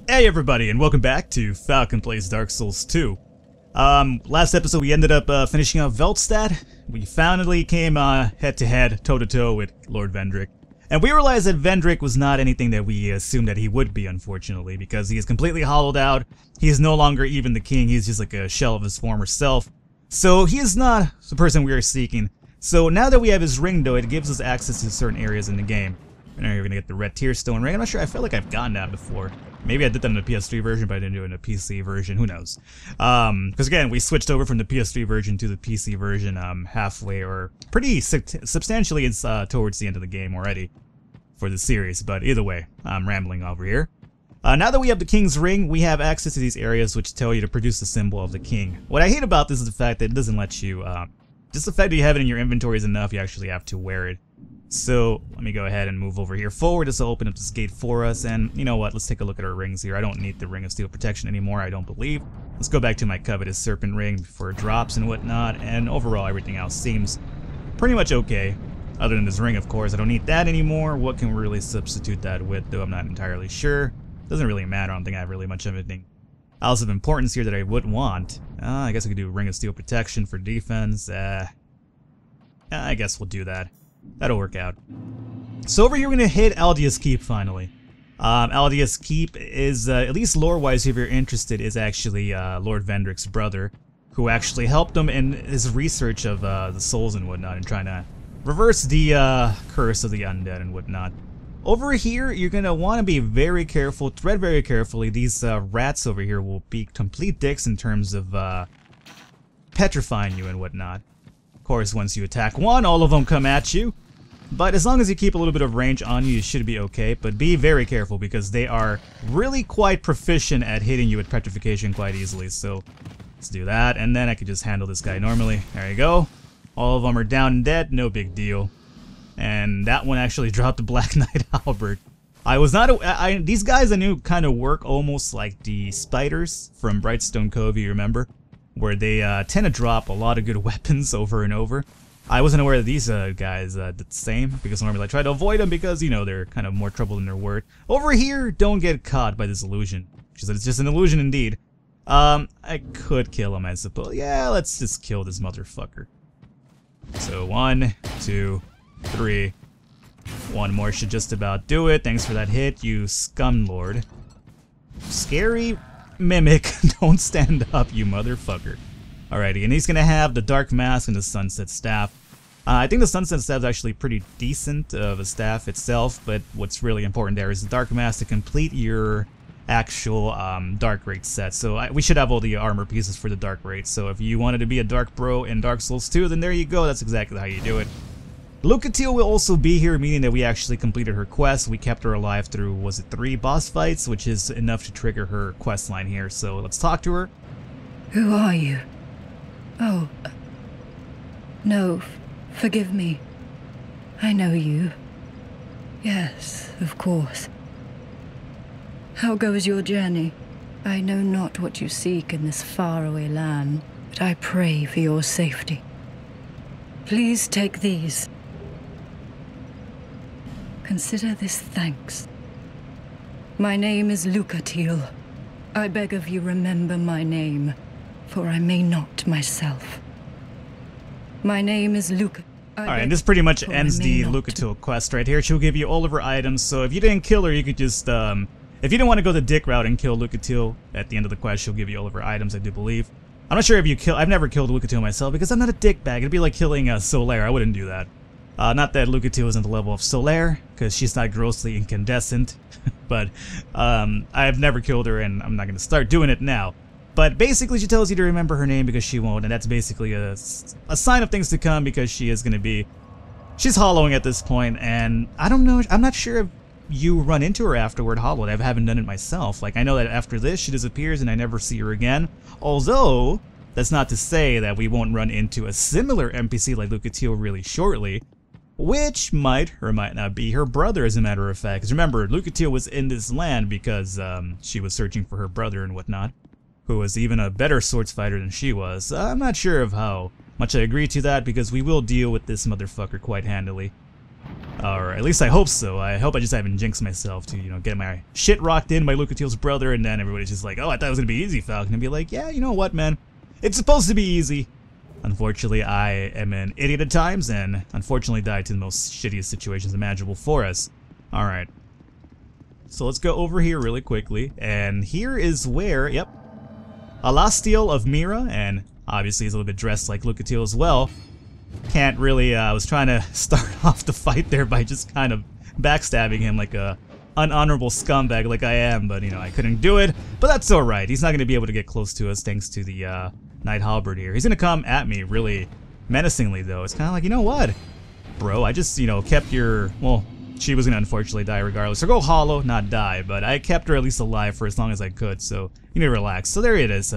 Hey everybody, and welcome back to Falcon Plays Dark Souls 2. Last episode we ended up finishing up Veltstad. We finally came head-to-head, toe-to-toe with Lord Vendrick. And we realized that Vendrick was not anything that we assumed that he would be, unfortunately, because he is completely hollowed out. He is no longer even the king, he's just like a shell of his former self. So he is not the person we are seeking. So now that we have his ring though, it gives us access to certain areas in the game. And now you're gonna get the red tier stone ring. I'm not sure, I feel like I've gotten that before. Maybe I did that in the PS3 version, but I didn't do it in the PC version, who knows. Because again, we switched over from the PS3 version to the PC version halfway, or pretty substantially towards the end of the game already for the series. But either way, I'm rambling over here. Now that we have the King's Ring, we have access to these areas which tell you to produce the symbol of the King. What I hate about this is the fact that it doesn't let you, just the fact that you have it in your inventory is enough, you actually have to wear it. So, let me go ahead and move over here forward. This will open up this gate for us, and you know what, let's take a look at our rings here. I don't need the Ring of Steel Protection anymore, I don't believe. Let's go back to my coveted Serpent Ring for drops and whatnot, and overall everything else seems pretty much okay. Other than this ring, of course, I don't need that anymore. What can we really substitute that with, though? I'm not entirely sure. Doesn't really matter, I don't think I have really much of anything else of importance here that I would want. I guess I could do Ring of Steel Protection for defense. I guess we'll do that. That'll work out. So over here we're going to hit Aldia's Keep finally. Aldia's Keep is, at least lore-wise if you're interested, is actually Lord Vendrick's brother, who actually helped him in his research of the souls and whatnot, and trying to reverse the curse of the undead and whatnot. Over here, you're going to want to be very careful, tread very carefully. These rats over here will be complete dicks in terms of petrifying you and whatnot. Of course, once you attack one, all of them come at you. But as long as you keep a little bit of range on you, you should be okay. But be very careful because they are really quite proficient at hitting you with petrification quite easily. So let's do that, and then I could just handle this guy normally. There you go. All of them are down and dead, no big deal. And that one actually dropped the Black Knight Halberd. I was not these guys I knew kind of work almost like the spiders from Brightstone Cove, you remember? Where they tend to drop a lot of good weapons over and over. I wasn't aware that these guys did the same, because normally I try to avoid them because, you know, they're kind of more trouble than their word. Over here, don't get caught by this illusion. She said it's just an illusion indeed. I could kill him, I suppose. Yeah, let's just kill this motherfucker. So 1, 2, 3. One more should just about do it. Thanks for that hit, you scumlord. Scary mimic, don't stand up, you motherfucker. Alrighty, and he's gonna have the Dark Mask and the Sunset Staff. I think the Sunset Staff is actually pretty decent of a staff itself, but what's really important there is the Dark Mask to complete your actual Dark Rate set. So we should have all the armor pieces for the Dark Rate. So if you wanted to be a Dark Bro in Dark Souls 2, then there you go, that's exactly how you do it. Lucatiel will also be here, meaning that we actually completed her quest. We kept her alive through, was it 3 boss fights, which is enough to trigger her quest line here. So let's talk to her. Who are you? Oh, no, forgive me. I know you. Yes, of course. How goes your journey? I know not what you seek in this faraway land, but I pray for your safety. Please take these. Consider this thanks. My name is Lucatiel. I beg of you remember my name, for I may not myself. My name is Luca. Alright, and this pretty much ends the Lucatiel quest right here. She'll give you all of her items, so if you didn't kill her, you could just, if you didn't want to go the dick route and kill Lucatiel at the end of the quest, she'll give you all of her items, I do believe. I'm not sure if you kill, I've never killed Lucatiel myself, because I'm not a dickbag. It'd be like killing Solaire, I wouldn't do that. Not that Lucatiel isn't the level of Solaire, because she's not grossly incandescent, but I've never killed her, and I'm not going to start doing it now. But basically she tells you to remember her name because she won't, and that's basically a sign of things to come, because she is going to be, she's hollowing at this point, and I don't know, I'm not sure if you run into her afterward hollowed. I haven't done it myself. Like, I know that after this she disappears and I never see her again, although that's not to say that we won't run into a similar NPC like Lucatiel really shortly, which might or might not be her brother, as a matter of fact. Because remember, Lucatiel was in this land because she was searching for her brother and whatnot, who was even a better swords fighter than she was. I'm not sure of how much I agree to that, because we will deal with this motherfucker quite handily. Or at least I hope so. I hope I just haven't jinxed myself to, you know, get my shit rocked in by Lucatiel's brother, and then everybody's just like, oh, I thought it was gonna be easy, Falcon. And be like, yeah, you know what, man? It's supposed to be easy. Unfortunately, I am an idiot at times, and unfortunately died to the most shittiest situations imaginable for us. Alright. So let's go over here really quickly, and here is where, yep, Alastiel of Mira, and obviously he's a little bit dressed like Lucatiel as well. Can't really, I was trying to start off the fight there by just kind of backstabbing him like a unhonorable scumbag like I am, but you know, I couldn't do it. But that's alright, he's not going to be able to get close to us thanks to the Knight Halberd here. He's going to come at me really menacingly though. It's kind of like, you know what, bro, I just, you know, kept your, well, she was going to unfortunately die regardless. Or go hollow, not die, but I kept her at least alive for as long as I could, so you need to relax. So there it is,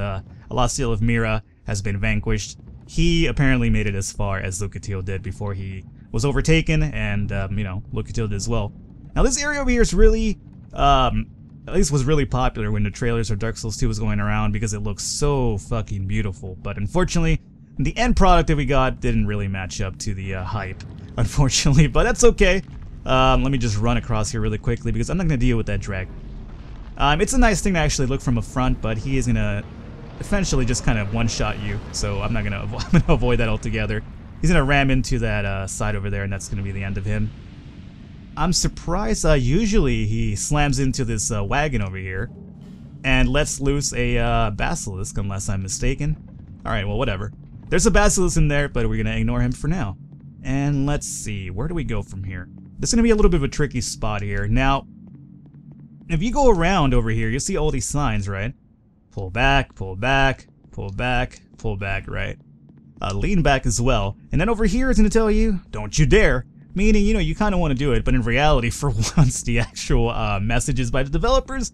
Alastiel of Mira has been vanquished. He apparently made it as far as Lucatiel did before he was overtaken, and, you know, Lucatiel did as well. Now this area over here is really, at least was really popular when the trailers of Dark Souls 2 was going around because it looks so fucking beautiful. But unfortunately, the end product that we got didn't really match up to the hype, unfortunately. But that's okay. Let me just run across here really quickly because I'm not going to deal with that drag. It's a nice thing to actually look from a front, but he is going to eventually just kind of one-shot you, so I'm not gonna avoid that altogether. He's gonna ram into that side over there, and that's gonna be the end of him. I'm surprised. Usually he slams into this wagon over here and lets loose a basilisk, unless I'm mistaken. All right, well, whatever. There's a basilisk in there, but we're gonna ignore him for now. And let's see, where do we go from here? This is gonna be a little bit of a tricky spot here. Now, if you go around over here, you'll see all these signs, right? Pull back, pull back, pull back, pull back, right? Lean back as well. And then over here it's going to tell you, don't you dare. Meaning, you know, you kind of want to do it, but in reality, for once, the actual messages by the developers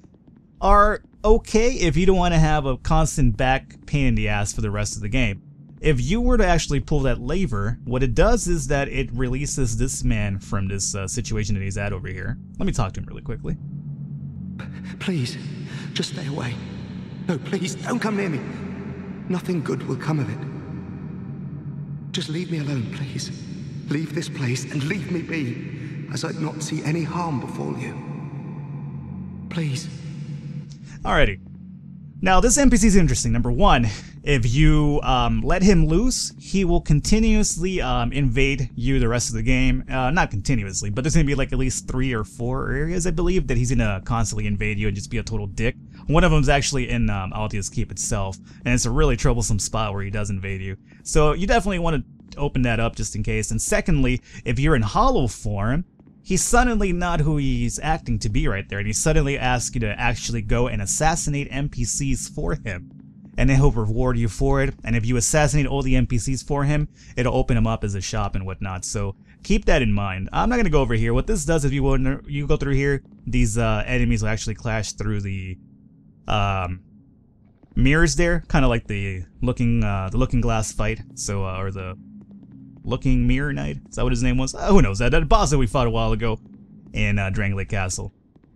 are okay if you don't want to have a constant back pain in the ass for the rest of the game. If you were to actually pull that lever, what it does is that it releases this man from this situation that he's at over here. Let me talk to him really quickly. Please, just stay away. No, please, don't come near me. Nothing good will come of it. Just leave me alone, please. Leave this place and leave me be, as I'd not see any harm befall you. Please. Alrighty. Now, this NPC is interesting. Number one, if you let him loose, he will continuously invade you the rest of the game. Not continuously, but there's going to be like at least 3 or 4 areas, I believe, that he's going to constantly invade you and just be a total dick. One of them is actually in Aldia's Keep itself, and it's a really troublesome spot where he does invade you. So you definitely want to open that up just in case. And secondly, if you're in hollow form, he's suddenly not who he's acting to be right there, and he suddenly asks you to actually go and assassinate NPCs for him. And then he'll reward you for it, and if you assassinate all the NPCs for him, it'll open him up as a shop and whatnot, so keep that in mind. I'm not going to go over here. What this does is you go through here, these enemies will actually clash through the mirrors there, kind of like the looking glass fight, so or the Looking Mirror Knight, is that what his name was? Who knows, that boss that we fought a while ago in Drangley Castle.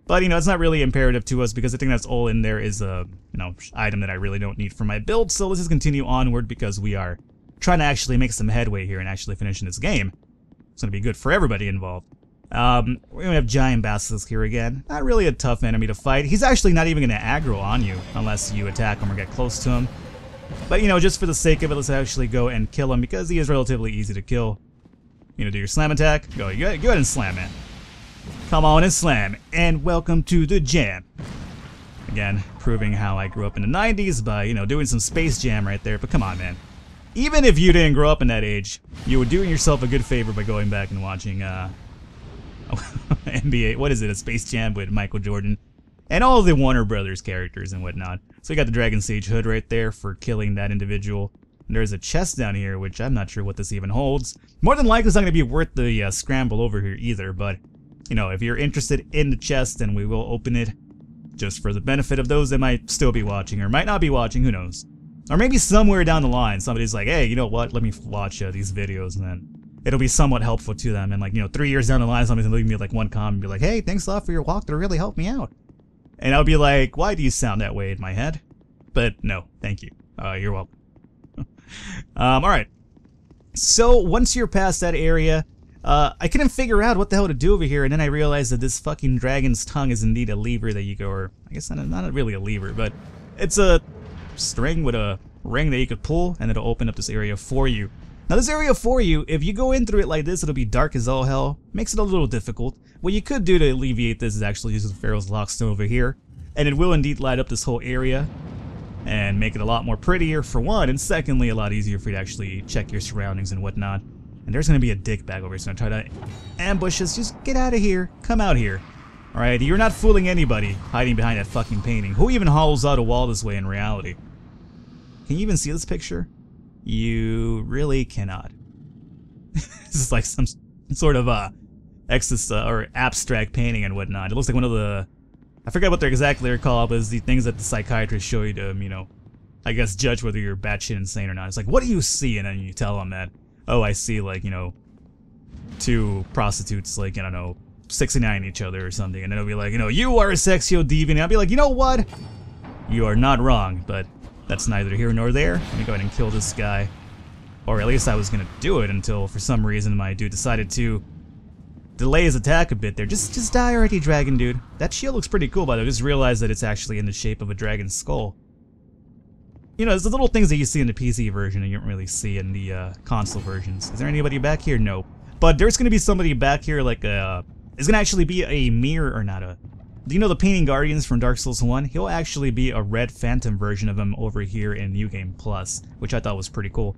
But, you know, it's not really imperative to us because I think that's all in there is a, you know, item that I really don't need for my build. So let's just continue onward because we are trying to actually make some headway here and actually finishing this game. It's going to be good for everybody involved. We're going to have Giant Basilisk here again. Not really a tough enemy to fight. He's actually not even going to aggro on you unless you attack him or get close to him. But, you know, just for the sake of it, let's actually go and kill him because he is relatively easy to kill. You know, do your slam attack. Go ahead and slam, man. Come on and slam, and welcome to the jam. Again, proving how I grew up in the 90s by, you know, doing some Space Jam right there, but come on, man. Even if you didn't grow up in that age, you were doing yourself a good favor by going back and watching, NBA, what is it, a Space Jam with Michael Jordan, and all the Warner Brothers characters and whatnot. So you got the Dragon Sage hood right there for killing that individual. And there's a chest down here, which I'm not sure what this even holds. More than likely, it's not going to be worth the scramble over here either, but you know, if you're interested in the chest, then we will open it just for the benefit of those that might still be watching or might not be watching, who knows. Or maybe somewhere down the line, somebody's like, hey, you know what, let me watch these videos, and then it'll be somewhat helpful to them. And like, you know, 3 years down the line, somebody's gonna leave me like one comment and be like, hey, thanks a lot for your walkthrough, it really helped me out. And I'll be like, why do you sound that way in my head? But no, thank you. You're welcome. Alright. So once you're past that area, I couldn't figure out what the hell to do over here, and then I realized that this fucking dragon's tongue is indeed a lever that you go, or I guess not really a lever, but it's a string with a ring that you could pull, and it'll open up this area for you. Now this area for you, if you go in through it like this, it'll be dark as all hell. Makes it a little difficult. What you could do to alleviate this is actually use the Pharaoh's Lockstone over here, and it will indeed light up this whole area and make it a lot more prettier for one, and secondly a lot easier for you to actually check your surroundings and whatnot. And there's gonna be a dickbag over here, so I'm gonna try to ambush us. Just get out of here. Come out here. Alright, you're not fooling anybody hiding behind that fucking painting. Who even hollows out a wall this way in reality? Can you even see this picture? You really cannot. This is like some sort of or abstract painting and whatnot. It looks like one of the, I forget what they're exactly called, but it's the things that the psychiatrists show you to, you know, I guess judge whether you're batshit insane or not. It's like, what do you see? And then you tell them that, oh, I see, like, you know, two prostitutes, like, I don't know, 69 each other or something. And then it'll be like, you know, you are a sexual deviant. And I'll be like, you know what? You are not wrong, but that's neither here nor there. Let me go ahead and kill this guy. Or at least I was gonna do it until, for some reason, my dude decided to delay his attack a bit there. Just die already, dragon dude. That shield looks pretty cool, by the way. I just realized that it's actually in the shape of a dragon's skull. You know, it's the little things that you see in the PC version and you don't really see in the console versions. Is there anybody back here? No. But there's gonna be somebody back here, like it's gonna actually be a mirror, or not a... Do you know the Painting Guardians from Dark Souls 1? He'll actually be a red phantom version of him over here in New Game Plus, which I thought was pretty cool.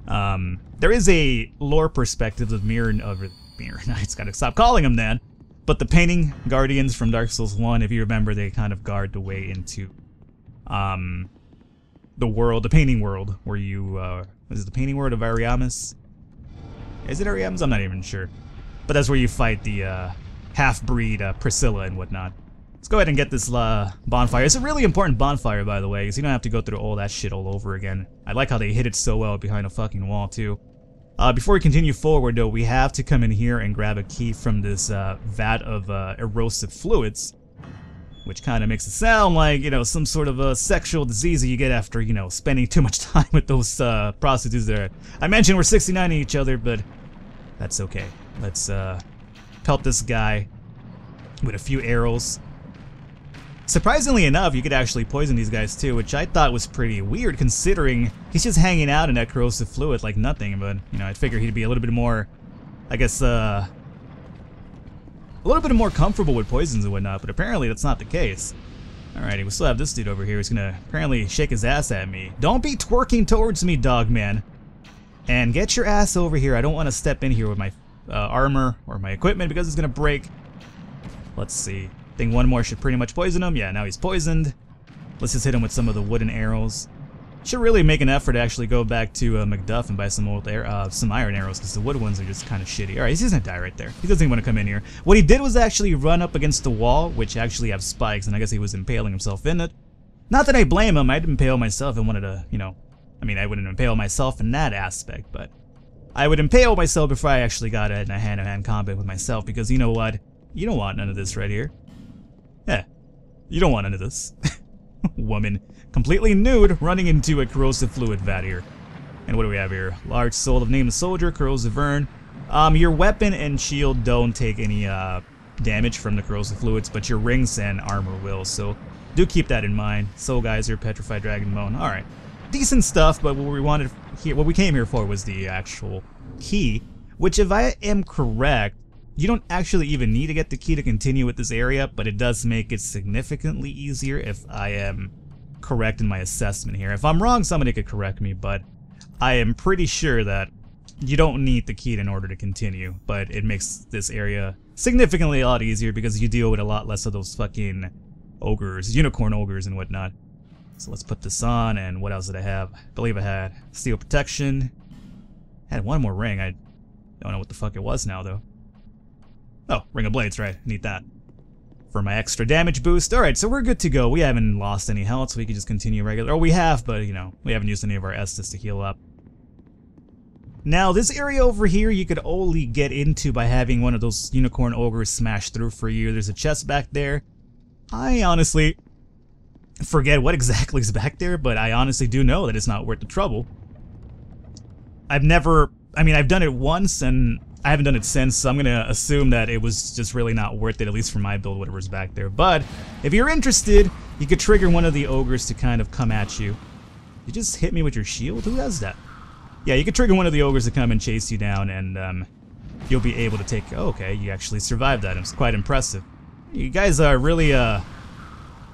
There is a lore perspective of Mirror Knights, gotta stop calling them that. But the Painting Guardians from Dark Souls 1, if you remember, they kind of guard the way into the world, the painting world, where you, is it the painting world of Ariamis? Is it Ariamis? I'm not even sure. But that's where you fight the half-breed Priscilla and whatnot. Let's go ahead and get this bonfire. It's a really important bonfire, by the way, because you don't have to go through all that shit all over again. I like how they hid it so well behind a fucking wall, too. Before we continue forward, though, we have to come in here and grab a key from this vat of erosive fluids, which kind of makes it sound like, you know, some sort of a sexual disease that you get after, you know, spending too much time with those prostitutes there. I mentioned we're 69 each other, but that's okay. Let's pelt this guy with a few arrows. Surprisingly enough, you could actually poison these guys too, which I thought was pretty weird considering he's just hanging out in that corrosive fluid like nothing, but, you know, I'd figure he'd be a little bit more, I guess, a little bit more comfortable with poisons and whatnot, but apparently that's not the case. Alrighty, we still have this dude over here who's gonna apparently shake his ass at me. Don't be twerking towards me, dog man. And get your ass over here. I don't want to step in here with my armor or my equipment because it's gonna break. Let's see. I think one more should pretty much poison him. Yeah, now he's poisoned. Let's just hit him with some of the wooden arrows. Should really make an effort to actually go back to Macduff and buy some old some iron arrows because the wood ones are just kind of shitty. Alright, he's gonna die right there. He doesn't even want to come in here. What he did was actually run up against the wall, which actually have spikes, and I guess he was impaling himself in it. Not that I blame him. I'd impale myself and wanted to, you know, I mean, I wouldn't impale myself in that aspect, but I would impale myself before I actually got in a hand-to-hand combat with myself because you know what? You don't want none of this right here. Yeah, you don't want none of this. Woman, completely nude, running into a corrosive fluid vat here. And what do we have here? Large soul of nameless soldier, corrosive urn. Your weapon and shield don't take any damage from the corrosive fluids, but your rings and armor will, so do keep that in mind. Soul geyser, petrified dragon bone. Alright. Decent stuff, but what we wanted here, what we came here for was the actual key, which if I am correct, you don't actually even need to get the key to continue with this area, but it does make it significantly easier if I am correct in my assessment here. If I'm wrong, somebody could correct me, but I am pretty sure that you don't need the key in order to continue, but it makes this area significantly a lot easier because you deal with a lot less of those fucking ogres, unicorn ogres and whatnot. So let's put this on, and what else did I have? I believe I had steel protection. I had one more ring. I don't know what the fuck it was now, though. Oh, Ring of Blades, right. Need that for my extra damage boost. Alright, so we're good to go. We haven't lost any health, so we can just continue regular. Oh, we have, but, you know, we haven't used any of our Estus to heal up. Now, this area over here, you could only get into by having one of those unicorn ogres smash through for you. There's a chest back there. I honestly forget what exactly is back there, but I honestly do know that it's not worth the trouble. I've done it once, and I haven't done it since, so I'm gonna assume that it was just really not worth it, at least for my build, whatever's back there. But if you're interested, you could trigger one of the ogres to kind of come at you. You just hit me with your shield? Who has that? Yeah, you could trigger one of the ogres to come and chase you down, and you'll be able to take... Oh, okay, you actually survived that. It's quite impressive. You guys are really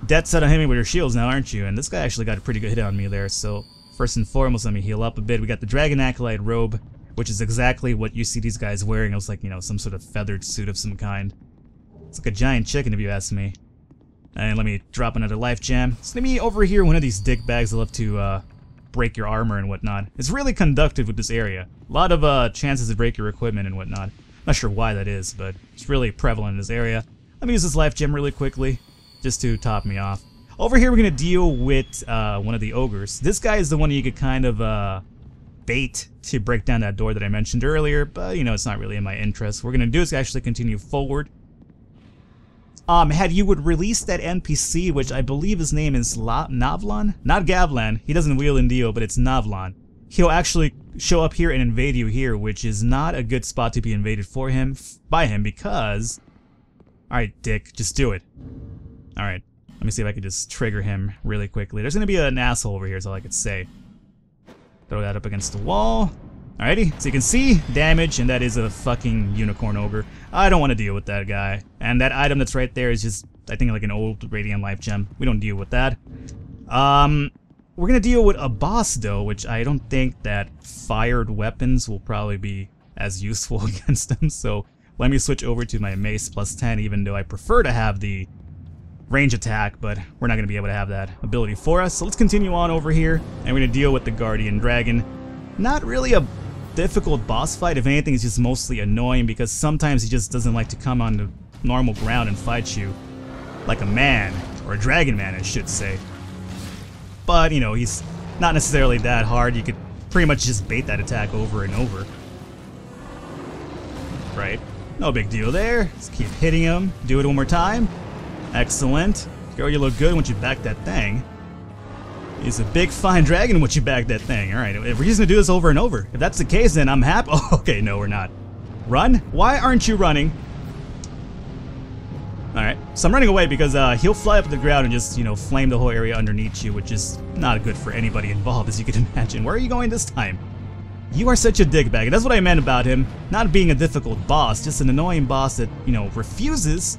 dead set on hitting me with your shields now, aren't you? And this guy actually got a pretty good hit on me there, so first and foremost, let me heal up a bit. We got the Dragon Acolyte robe, which is exactly what you see these guys wearing. It was like, you know, some sort of feathered suit of some kind. It's like a giant chicken, if you ask me. And let me drop another life gem. So let me over here, one of these dick bags that love to break your armor and whatnot. It's really conductive with this area. A lot of chances to break your equipment and whatnot. Not sure why that is, but it's really prevalent in this area. Let me use this life gem really quickly, just to top me off. Over here, we're going to deal with one of the ogres. This guy is the one you could kind of bait to break down that door that I mentioned earlier, but, you know, it's not really in my interest. What we're going to do is actually continue forward. Had you would release that NPC, which I believe his name is Navlan? Not Gavlan. He doesn't wheel in Dio, but it's Navlan. He'll actually show up here and invade you here, which is not a good spot to be invaded by him because... Alright, Dick, just do it. Alright, let me see if I can just trigger him really quickly. There's gonna be an asshole over here, is all I could say. Throw that up against the wall. Alrighty, so you can see damage, and that is a fucking unicorn ogre. I don't want to deal with that guy. And that item that's right there is just, I think, like an old radiant life gem. We don't deal with that. We're gonna deal with a boss, though, which I don't think that fired weapons will probably be as useful against them, so let me switch over to my mace plus 10, even though I prefer to have the range attack, but we're not going to be able to have that ability for us. So let's continue on over here, and we're going to deal with the Guardian Dragon. Not really a difficult boss fight. If anything, it's just mostly annoying because sometimes he just doesn't like to come on the normal ground and fight you like a man, or a dragon man, I should say. But, you know, he's not necessarily that hard. You could pretty much just bait that attack over and over. Right? No big deal there. Just keep hitting him. Do it one more time. Excellent. Girl, you look good once you back that thing. He's a big, fine dragon once you back that thing. Alright, if we're just gonna do this over and over. If that's the case, then I'm happy. Oh, okay, no, we're not. Run? Why aren't you running? Alright, so I'm running away because he'll fly up to the ground and just, you know, flame the whole area underneath you, which is not good for anybody involved, as you can imagine. Where are you going this time? You are such a dickbag, and that's what I meant about him. Not being a difficult boss, just an annoying boss that, you know, refuses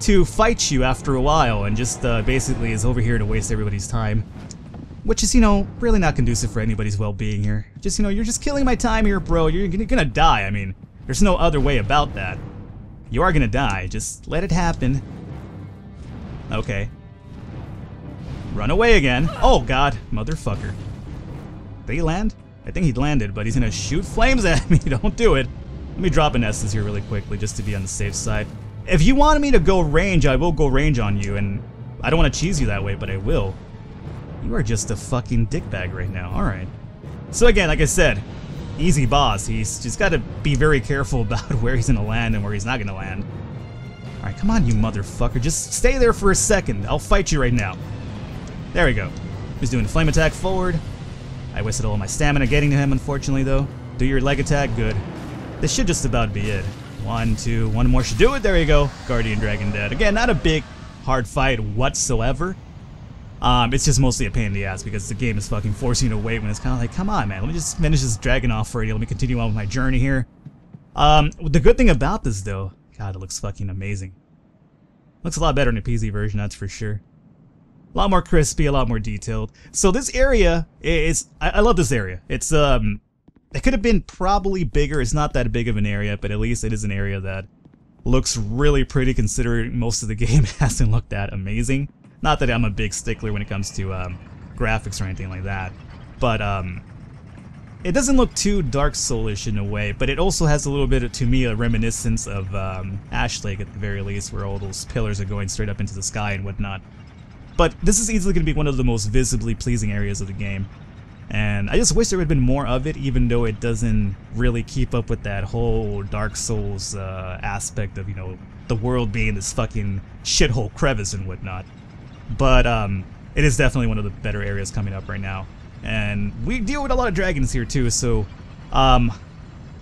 to fight you after a while and just basically is over here to waste everybody's time. Which is, you know, really not conducive for anybody's well-being here. Just, you know, you're just killing my time here, bro. You're gonna die. I mean, there's no other way about that. You are gonna die. Just let it happen. Okay. Run away again. Oh, God. Motherfucker. Did he land? I think he landed, but he's gonna shoot flames at me. Don't do it. Let me drop an Estus here really quickly, just to be on the safe side. If you wanted me to go range, I will go range on you, and I don't want to cheese you that way, but I will. You are just a fucking dickbag right now. Alright. So again, like I said, easy boss. He's just got to be very careful about where he's gonna land and where he's not gonna land. Alright, come on, you motherfucker. Just stay there for a second. I'll fight you right now. There we go. He's doing a flame attack forward. I wasted all my stamina getting to him, unfortunately, though. Do your leg attack. Good. This should just about be it. 1, 2, one more should do it. There you go. Guardian Dragon dead. Again, not a big, hard fight whatsoever. It's just mostly a pain in the ass because the game is fucking forcing you to wait when it's kind of like, come on, man. Let me just finish this dragon off already. Let me continue on with my journey here. The good thing about this, though, God, it looks fucking amazing. Looks a lot better in the PZ version, that's for sure. A lot more crispy, a lot more detailed. So this area is, I love this area. It's, it could have been probably bigger. It's not that big of an area, but at least it is an area that looks really pretty considering most of the game hasn't looked that amazing. Not that I'm a big stickler when it comes to graphics or anything like that, but it doesn't look too Dark Soulish in a way, but it also has a little bit, to me, a reminiscence of Ash Lake at the very least, where all those pillars are going straight up into the sky and whatnot. But this is easily going to be one of the most visibly pleasing areas of the game. And I just wish there would have been more of it, even though it doesn't really keep up with that whole Dark Souls aspect of, you know, the world being this fucking shithole crevice and whatnot. But it is definitely one of the better areas coming up right now. And we deal with a lot of dragons here too, so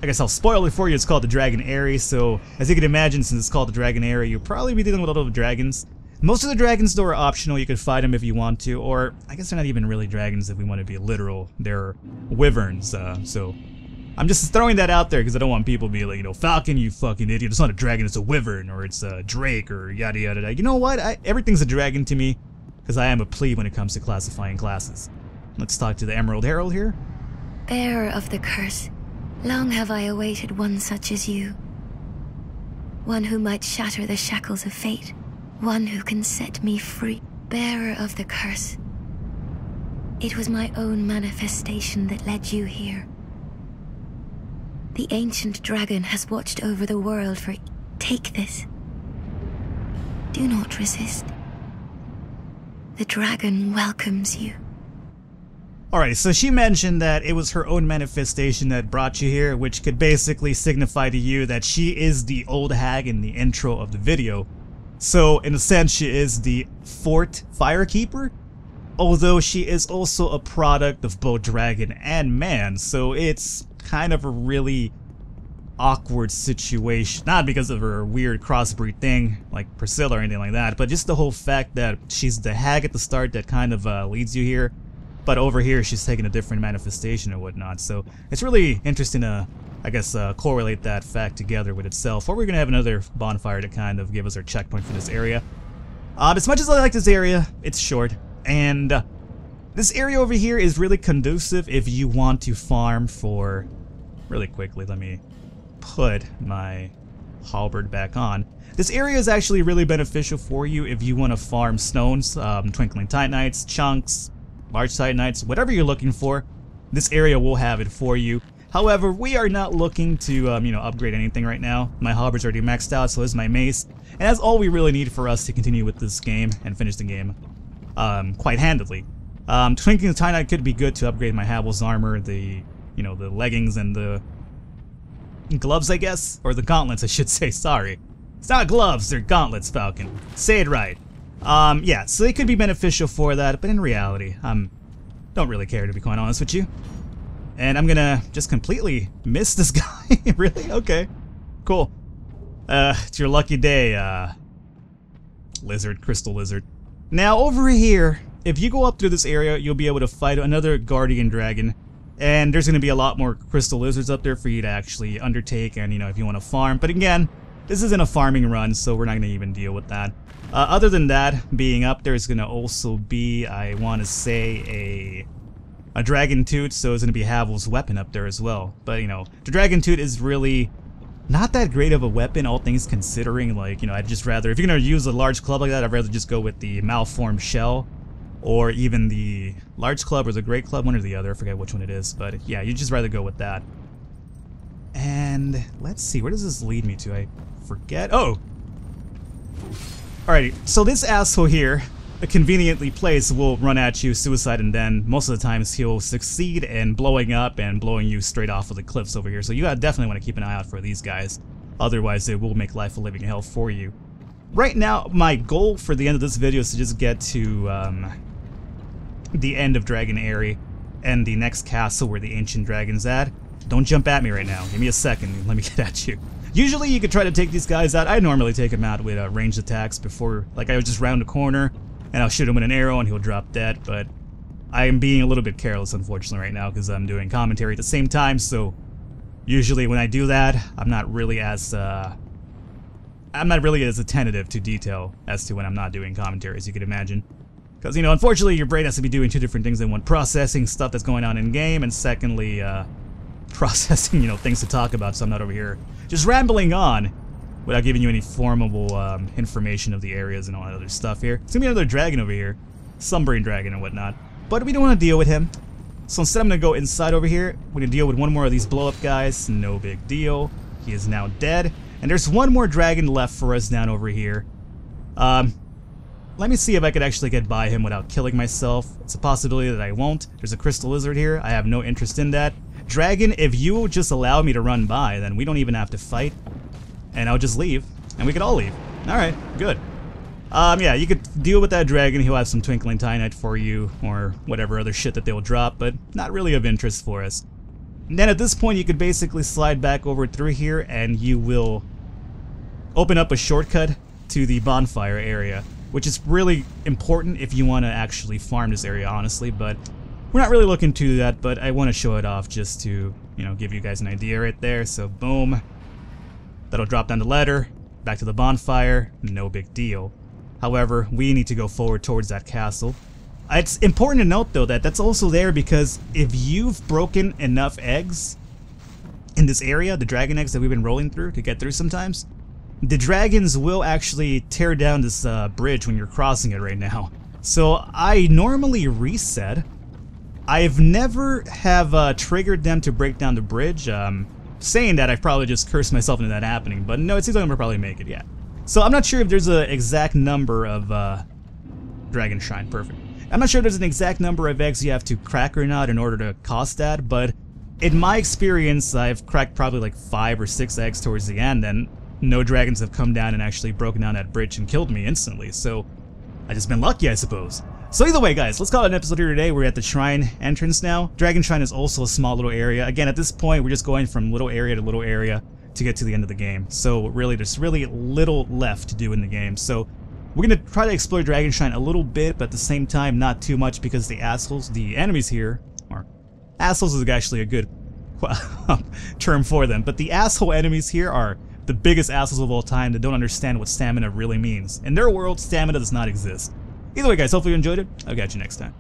I guess I'll spoil it for you. It's called the Dragon Aerie. So as you can imagine, since it's called the Dragon Aerie, you'll probably be dealing with a lot of dragons. Most of the dragons, though, are optional. You can fight them if you want to, or I guess they're not even really dragons if we want to be literal. They're wyverns. So I'm just throwing that out there because I don't want people to be like, you know, Falcon, you fucking idiot. It's not a dragon, it's a wyvern, or it's a drake, or yada yada yada. You know what? Everything's a dragon to me because I am a plebe when it comes to classifying classes. Let's talk to the Emerald Herald here. Bearer of the curse, long have I awaited one such as you. One who might shatter the shackles of fate. One who can set me free. Bearer of the curse. It was my own manifestation that led you here. The ancient dragon has watched over the world for... Take this. Do not resist. The dragon welcomes you. Alright, so she mentioned that it was her own manifestation that brought you here, which could basically signify to you that she is the old hag in the intro of the video. So, in a sense, she is the Fort Firekeeper, although she is also a product of both dragon and man, so it's kind of a really awkward situation. Not because of her weird crossbreed thing, like Priscilla or anything like that, but just the whole fact that she's the hag at the start that kind of leads you here, but over here she's taking a different manifestation and whatnot, so it's really interesting to, I guess, correlate that fact together with itself. Or we're going to have another bonfire to kind of give us our checkpoint for this area. As much as I like this area, it's short. And this area over here is really conducive if you want to farm for... Really quickly, let me put my halberd back on. This area is actually really beneficial for you if you want to farm stones, twinkling titanites, chunks, large titanites, whatever you're looking for. This area will have it for you. However, we are not looking to, you know, upgrade anything right now. My halberd's already maxed out, so is my mace. And that's all we really need for us to continue with this game and finish the game quite handily. Twinkling the Titanite could be good to upgrade my Havel's armor, the, you know, the leggings and the gloves, I guess? Or the gauntlets, I should say, sorry. It's not gloves, they're gauntlets, Falcon. Say it right. Yeah, so they could be beneficial for that, but in reality, don't really care, to be quite honest with you. And I'm gonna just completely miss this guy. Really? Okay. Cool. It's your lucky day, lizard, crystal lizard. Now, over here, if you go up through this area, you'll be able to fight another guardian dragon. And there's gonna be a lot more crystal lizards up there for you to actually undertake and, you know, if you want to farm. But again, this isn't a farming run, so we're not gonna even deal with that. Other than that, being up there is gonna also be, I want to say, a dragon tooth, so it's going to be Havel's weapon up there as well. But, you know, the dragon tooth is really not that great of a weapon, all things considering. Like, you know, I'd just rather, if you're going to use a large club like that, I'd rather just go with the malformed shell, or even the large club or the great club, one or the other. I forget which one it is, but yeah, you'd just rather go with that. And let's see, where does this lead me to? I forget. Oh! Alrighty, so this asshole here, conveniently placed, will run at you, suicide, and then most of the times he'll succeed in blowing up and blowing you straight off of the cliffs over here. So you definitely want to keep an eye out for these guys. Otherwise, they will make life a living hell for you. Right now, my goal for the end of this video is to just get to the end of Dragon Aerie and the next castle where the ancient dragon's at. Don't jump at me right now. Give me a second and let me get at you. Usually you could try to take these guys out. I normally take them out with ranged attacks before, like I would just round a corner and I'll shoot him with an arrow and he'll drop dead, but I am being a little bit careless, unfortunately, right now because I'm doing commentary at the same time, so usually when I do that, I'm not really as attentive to detail as to when I'm not doing commentary, as you can imagine. Because, you know, unfortunately, your brain has to be doing two different things in one: processing stuff that's going on in game, and secondly, processing, you know, things to talk about, so I'm not over here just rambling on without giving you any formable information of the areas and all that other stuff here. It's gonna be another dragon over here, Sunbrain dragon and whatnot, but we don't want to deal with him. So instead I'm gonna go inside over here. We're gonna deal with one more of these blow up guys. No big deal. He is now dead, and there's one more dragon left for us down over here. Let me see if I could actually get by him without killing myself. It's a possibility that I won't. There's a crystal lizard here. I have no interest in that. Dragon, if you will just allow me to run by, then we don't even have to fight. And I'll just leave, and we could all leave. Alright, good. Yeah, you could deal with that dragon. He'll have some twinkling titanite for you, or whatever other shit that they'll drop, but not really of interest for us. And then at this point you could basically slide back over through here and you will open up a shortcut to the bonfire area, which is really important if you want to actually farm this area, honestly, but we're not really looking to do that, but I want to show it off just to, you know, give you guys an idea right there. So boom, that'll drop down the ladder, back to the bonfire, no big deal. However, we need to go forward towards that castle. It's important to note though that that's also there because if you've broken enough eggs in this area, the dragon eggs that we've been rolling through to get through sometimes, the dragons will actually tear down this bridge when you're crossing it right now. So I normally reset. I've never have triggered them to break down the bridge. Saying that, I've probably just cursed myself into that happening, but no, it seems like I'm gonna probably make it, yeah. So I'm not sure if there's an exact number of dragon shrine, perfect. I'm not sure if there's an exact number of eggs you have to crack or not in order to cost that, but in my experience, I've cracked probably like 5 or 6 eggs towards the end, and no dragons have come down and actually broken down that bridge and killed me instantly, so I've just been lucky, I suppose. So either way, guys, let's call it an episode here today. We're at the shrine entrance now. Dragon Shrine is also a small little area. Again, at this point, we're just going from little area to little area to get to the end of the game. So really, there's really little left to do in the game. So we're going to try to explore Dragon Shrine a little bit, but at the same time, not too much because the assholes, the enemies here, or assholes is actually a good term for them, but the asshole enemies here are the biggest assholes of all time that don't understand what stamina really means. In their world, stamina does not exist. Either way, guys, hopefully you enjoyed it. I'll catch you next time.